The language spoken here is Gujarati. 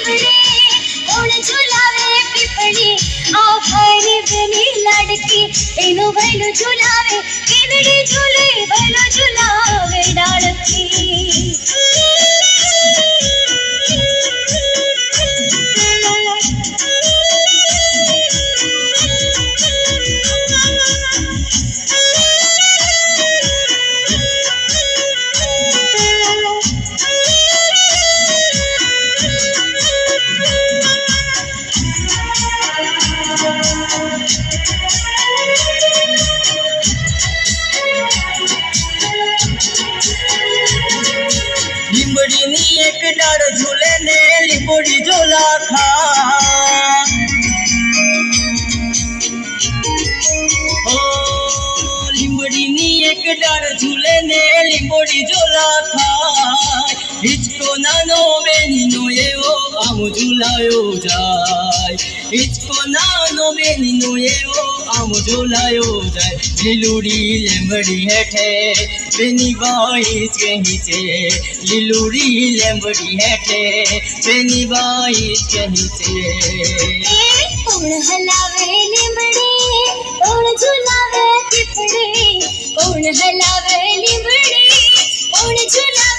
લીમડે કોણ ઝુલાવે પીપળી આફર બની લાડકી એનો ભૈલો ઝુલાવે કેવડી ઝૂલે ભૈલો ઝુલાવે ડાળકી લીંબડીની એક ડાળ ઝૂલે ને લીંબોડી ઝોલા ખા લીંબડીની એક ડાળ ઝૂલે ને લીંબોડી ઝોલા ખા હિચકો નાનો બેનીનો એવો આમ ઝૂલાયો જાય હિચકો નાનો બેનીનો એવો આમ ઝૂલાયો જાય લીલુડી લીંબડી હેઠે બેની બાઈ કહી છે લીલુડી લીંબડી હેઠે બેની બાઈ કહી છે કોણ હલાવે લીમડે કોણ ઝુલાવે પીપળે કોણ હલાવે લીમડે કોણ ઝુલાવે